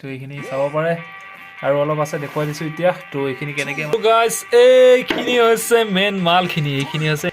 তো এইখিনি চাব পাৰে আৰু অলপ আছে দেখুৱাই দিছোঁ এতিয়া তো এইখিনি কেনেকৈ গাইছ এইখিনি হৈছে মেইন মালখিনি এইখিনি হৈছে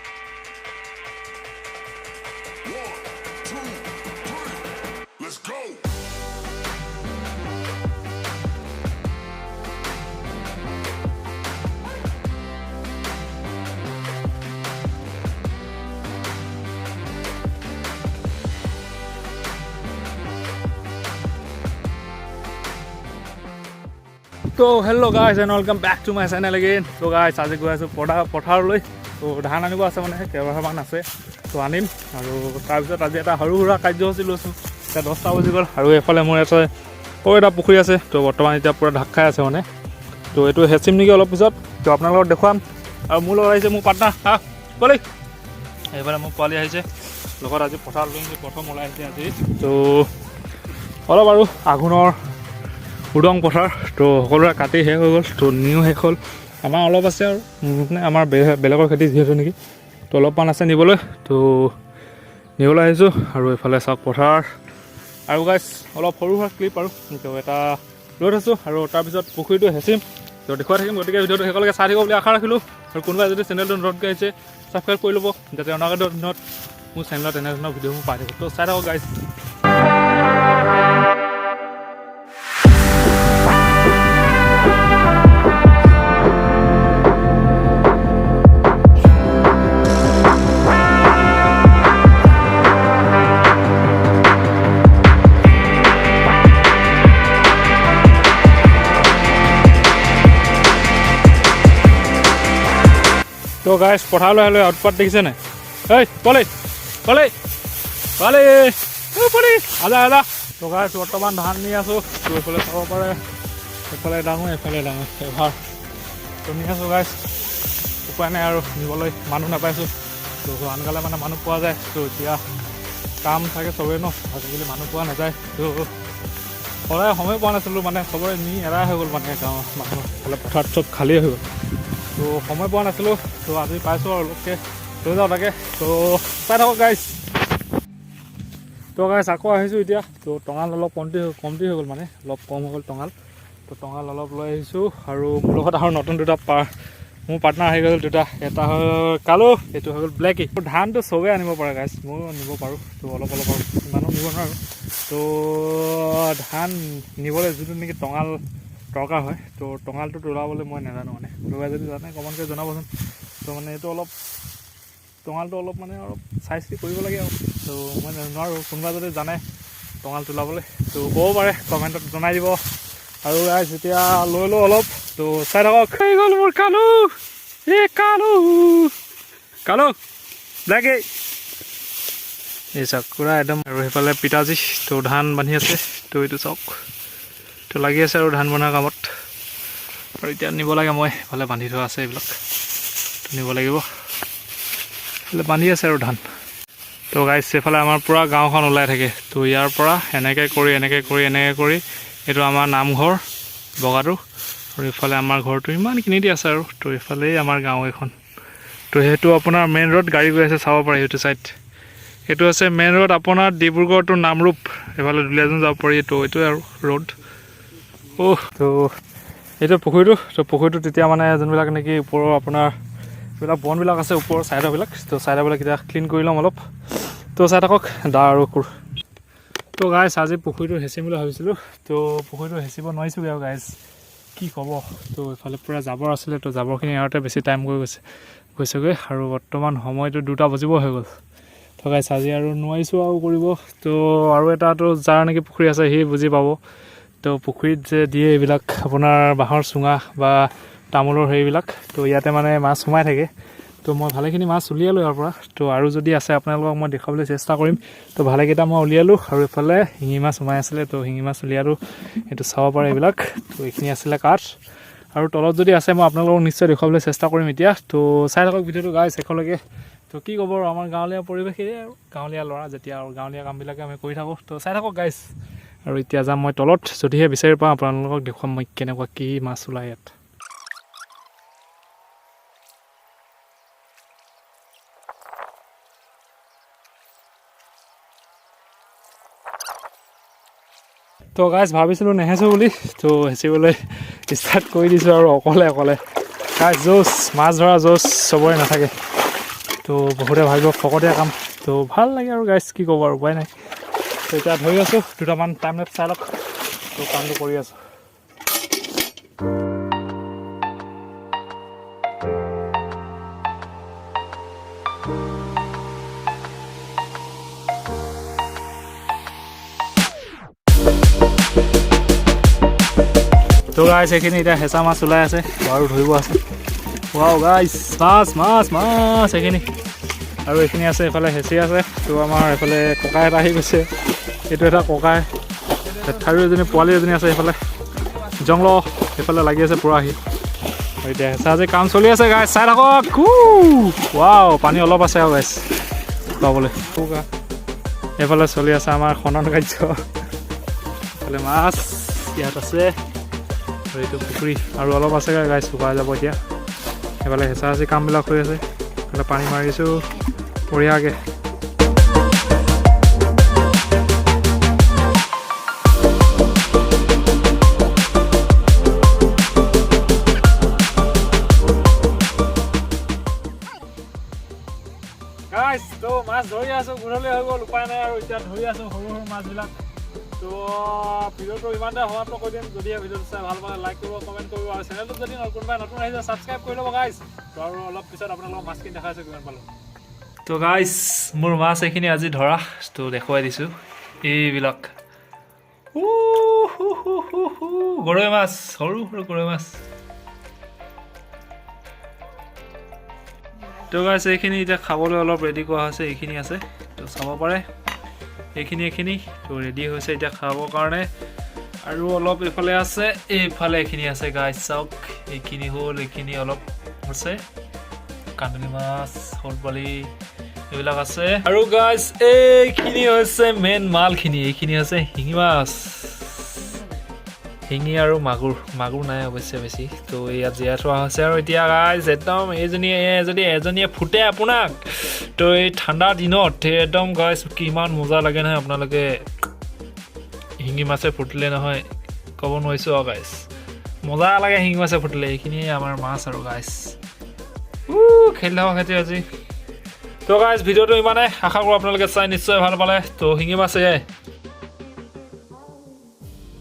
তো hello' guys and welcome back to my channel again তো গাইজ আজি গৈ আছোঁ পথাৰলৈ তো ধান আনিব আছে মানে কেইবাৰমান আছে তো আনিম আৰু তাৰপিছত আজি এটা সৰু সুৰা কাৰ্যসূচী লৈছোঁ এতিয়া 10টা বাজি গ'ল আৰু এইফালে মোৰ এটা এটা পুখুৰী আছে তো বৰ্তমান এতিয়া পূৰা ঢাক খাই আছে মানে তো এইটো হেচিম নেকি অলপ পিছত তো আপোনালোকক দেখুৱাম আৰু মোৰ লগত আহিছে মোৰ পাৰ্টনাৰ পোৱালি এইফালে মোৰ পোৱালি আহিছে লগত আজি পথাৰ লৈ প্ৰথম ওলাই আহিছে আজি তো অলপ আৰু আঘোণৰ উদং পথাৰ তো সকলোৰে কাটি শেষ হৈ গ'ল তো নিও শেষ হ'ল আমাৰ অলপ আছে আৰু মানে আমাৰ বেলেগৰ খেতি যিহেতু নেকি তো অলপমান আছে নিবলৈ তো নিবলৈ আহিছোঁ আৰু এইফালে চাওক পথাৰ আৰু গাইছ অলপ সৰু সুৰা ক্লিপ আৰু তো এটা লৈ থৈছোঁ আৰু তাৰপিছত পুখুৰীটো হেঁচিম তো দেখুৱাই থাকিম গতিকে ভিডিঅ'টো শেষলৈকে চাই থাকিব বুলি আশা ৰাখিলোঁ আৰু কোনোবাই যদি চেনেলটো নতুনকৈ আহিছে ছাবস্ক্ৰাইব কৰি ল'ব যাতে অনাগত দিনত মোৰ চেনেলত এনেধৰণৰ ভিডিঅ'বোৰ পাই থাকোঁ তো চাই থাকক গাইছ তো গাইছ পথাৰলৈ হ'লে উৎপাত দেখিছে নাই পোৱালি আজা তো গাইছ বৰ্তমান ধান নি আছোঁ তো এইফালে চাব পাৰে এইফালে ডাঙৰ এইফালে ডাঙৰ এভাৰ তো নি আছোঁ গাইছ উপায় নাই আৰু নিবলৈ মানুহ নাপাইছোঁ তো আনকালে মানে মানুহ পোৱা যায় তো এতিয়া কাম থাকে চবেই ন আজিকালি মানুহ পোৱা নাযায় তো সদায় সময় পোৱা নাছিলোঁ মানে চবৰে নি এৰাই হৈ গ'ল মানে গাঁৱৰ মানুহ এইফালে পথাৰত চব খালী হৈ গ'ল তো সময় পোৱা নাছিলোঁ তো আজি পাইছোঁ আৰু অলপকৈ লৈ যাওঁ তাকে তো চাই থাকক গাইছ তো গাইছ আকৌ আহিছোঁ এতিয়া তো টঙাল অলপ কমটি হৈ গ'ল মানে অলপ কম হৈ গ'ল টঙাল তো টঙাল অলপ লৈ আহিছোঁ আৰু মোৰ লগত আৰু নতুন মোৰ পাৰ্টনাৰ আহি গ'ল দুটা এটা হৈ কালো এইটো হৈ গ'ল ব্লেকি ধানটো চবেই আনিব পাৰে গাইছ ময়ো নিব পাৰোঁ তো অলপ আৰু ইমানো নিব নোৱাৰোঁ তো ধান নিবলৈ যিটো নেকি টঙাল দৰকাৰ হয় তো টঙালটো তোলাবলৈ মই নাজানো মানে কোনোবাই যদি জানে কমনকৈ জনাবচোন তো মানে এইটো অলপ টঙালটো অলপ মানে অলপ চাই চিতি কৰিব লাগে আৰু তো মই নোৱাৰোঁ কোনোবা যদি জানে টঙাল তোলাবলৈ তো ক'ব পাৰে কমেণ্টত জনাই দিব আৰু গাইছ যেতিয়া লৈ লওঁ অলপ তো চাই থাকক খাই গ'ল মোৰ কালো ব্লেকি এই চাওক পুৰা একদম আৰু সেইফালে পিতাজী তো ধান বান্ধি আছে তো এইটো চাওক তো লাগি আছে আৰু ধান বনোৱাৰ কামত আৰু এতিয়া নিব লাগে মই এইফালে বান্ধি থোৱা আছে এইবিলাক নিব লাগিব এইফালে বান্ধি আছে আৰু ধান তো গাইছ এইফালে আমাৰ পূৰা গাঁওখন ওলাই থাকে তো ইয়াৰ পৰা এনেকৈ কৰি এইটো আমাৰ নামঘৰ বগাটো আৰু ইফালে আমাৰ ঘৰটো ইমানখিনি দি আছে আৰু তো ইফালেই আমাৰ গাঁও এখন তো সেইটো আপোনাৰ মেইন ৰোড গাড়ী গৈ আছে চাব পাৰে সেইটো ছাইড এইটো আছে মেইন ৰোড আপোনাৰ ডিব্ৰুগড় টু নামৰূপ এইফালে দুলীয়াজান যাব পাৰি তো এইটোৱে আৰু ৰোড তো এইটো পুখুৰীটো তেতিয়া মানে যোনবিলাক নেকি ওপৰৰ আপোনাৰ এইবিলাক বনবিলাক আছে ওপৰৰ ছাইডৰবিলাক তো ছাইডৰবিলাক এতিয়া ক্লিন কৰি ল'ম অলপ তো চাই থাকক দা আৰু কুৰ তো গাইছ আজি পুখুৰীটো হেঁচিম বুলি ভাবিছিলোঁ তো পুখুৰীটো হেঁচিব নোৱাৰিছোঁগৈ আৰু গাইছ কি ক'ব তো এইফালে পূৰা জাবৰ আছিলে তো জাবৰখিনি এৰাওঁতে বেছি টাইম গৈছেগৈ আৰু বৰ্তমান সময়টো 2টা বাজিব হৈ গ'ল তো গাইছ আজি আৰু নোৱাৰিছোঁ আৰু কৰিব তো আৰু এটাতো যাৰ নেকি পুখুৰী আছে সি বুজি পাব তো পুখুৰীত যে দিয়ে এইবিলাক আপোনাৰ বাঁহৰ চুঙা বা তামোলৰ সেইবিলাক তো ইয়াতে মানে মাছ সোমাই থাকে তো মই ভালেখিনি মাছ উলিয়ালোঁ ইয়াৰ পৰা তো আৰু যদি আছে আপোনালোকক মই দেখুৱাবলৈ চেষ্টা কৰিম তো ভালেকেইটা মই উলিয়ালোঁ আৰু এইফালে শিঙি মাছ সোমাই আছিলে তো শিঙি মাছ উলিয়ালোঁ এইটো চাব পাৰে এইবিলাক তো এইখিনি আছিলে কাঠ আৰু তলত যদি আছে মই আপোনালোকক নিশ্চয় দেখুৱাবলৈ চেষ্টা কৰিম এতিয়া তো চাই থাকক ভিডিঅ'টো গাইছ শেষলৈকে তো কি ক'ব আৰু আমাৰ গাঁৱলীয়া পৰিৱেশ এয়ে আৰু গাঁৱলীয়া ল'ৰা যেতিয়া আৰু গাঁৱলীয়া কামবিলাকে আমি কৰি থাকোঁ তো চাই থাকক গাইছ আৰু এতিয়া যাম মই তলত যদিহে বিচাৰি পাওঁ আপোনালোকক দেখুৱাম মই কেনেকুৱা কি মাছ ওলায় ইয়াত তো তো গাইজ ভাবিছিলোঁ নেহেঁচো বুলি তো হেঁচিবলৈ ষ্টাৰ্ট কৰি দিছোঁ আৰু অকলে গাইজ জোচ মাছ ধৰা জোচ চবৰে নাথাকে তো বহুতে ভাবিব ফকতীয়া কাম তো ভাল লাগে আৰু গাইজ কি ক'ব আৰু উপায় নাই তো এতিয়া ধৰি আছোঁ দুটামান টাইম লেপছ চাই লওক তো কামটো কৰি আছোঁ তো গাইজ এইখিনি এতিয়া হেঁচা মাছ ওলাই আছে বাৰু ধৰিব আছে ৱাও গাইজ মাছ এইখিনি আৰু এইখিনি আছে এইফালে হেঁচি আছে তো আমাৰ এইফালে ককাই এটা আহি গৈছে এইটো এটা ককাই ঠাৰি এজনী পোৱালি এজনী আছে এইফালে জংল এইফালে লাগি আছে পূৰা আহি এতিয়া হেঁচা আজি কাম চলি আছে গাইজ চাই থাকক ৱাও পানী অলপ আছে আৰু গাইজ পাবলৈ এইফালে চলি আছে আমাৰ খনন কাৰ্য এইফালে মাছ ইয়াত আছে আৰু এইটো পুখুৰী আৰু অলপ আছে গাইজ শুকাই যাব এতিয়া এইফালে হেঁচা হেঁচি কামবিলাক হৈ আছে এইফালে পানী মাৰিছোঁ বঢ়িয়াকৈ গাইজ তো মাছ ধৰি আছোঁ গধূলি হৈ গ'ল উপায় নাই আৰু এতিয়া ধৰি আছোঁ সৰু মাছবিলাক তো ভিডিঅ'টো ইমানতে সমাপ্ত কৰি দিম যদিহে ভিডিঅ'টো চাই ভাল পালে লাইক কৰিব কমেণ্ট কৰিব আৰু চেনেলটোত যদি কোনোবাই নতুন আহিছে ছাবস্ক্ৰাইব কৰি ল'ব গাইজ তো আৰু অলপ পিছত আপোনালোকক মাছখিনি দেখাইছোঁ কিমান পালোঁ তো গাইজ মোৰ মাছ এইখিনি আজি ধৰা তো দেখুৱাই দিছোঁ এইবিলাক গৰৈ মাছ সৰু গৰৈ মাছ তো গাইজ এইখিনি এতিয়া খাবলৈ অলপ ৰেডি কৰা হৈছে এইখিনি আছে তো চাব পাৰে এইখিনি তো ৰেডি হৈছে এতিয়া খাবৰ কাৰণে আৰু অলপ এইফালে আছে এইফালে এইখিনি আছে গাইজ চাওক এইখিনি হ'ল এইখিনি অলপ আছে কান্দুলি মাছ শ'ল পোৱালি এইবিলাক আছে আৰু গাইজ এইখিনি হৈছে মেইন মালখিনি এইখিনি হৈছে শিঙি মাছ শিঙি আৰু মাগুৰ নাই অৱশ্যে বেছি তো ইয়াত জীয়াই থোৱা হৈছে আৰু এতিয়া গাইজ একদম এজনীয়ে ফুটে আপোনাক তো এই ঠাণ্ডা দিনত একদম গাইজ কিমান মজা লাগে নহয় আপোনালোকে শিঙি মাছে ফুটিলে নহয় ক'ব নোৱাৰিছোঁ আৰু গাইজ মজা লাগে শিঙি মাছে ফুটিলে এইখিনিয়ে আমাৰ মাছ আৰু গাইজ খেলি থাকক সেইটো আজি তো গাইজ ভিডিঅ'টো ইমানে আশা কৰোঁ আপোনালোকে চাই নিশ্চয় ভাল পালে তো শিঙি মাছে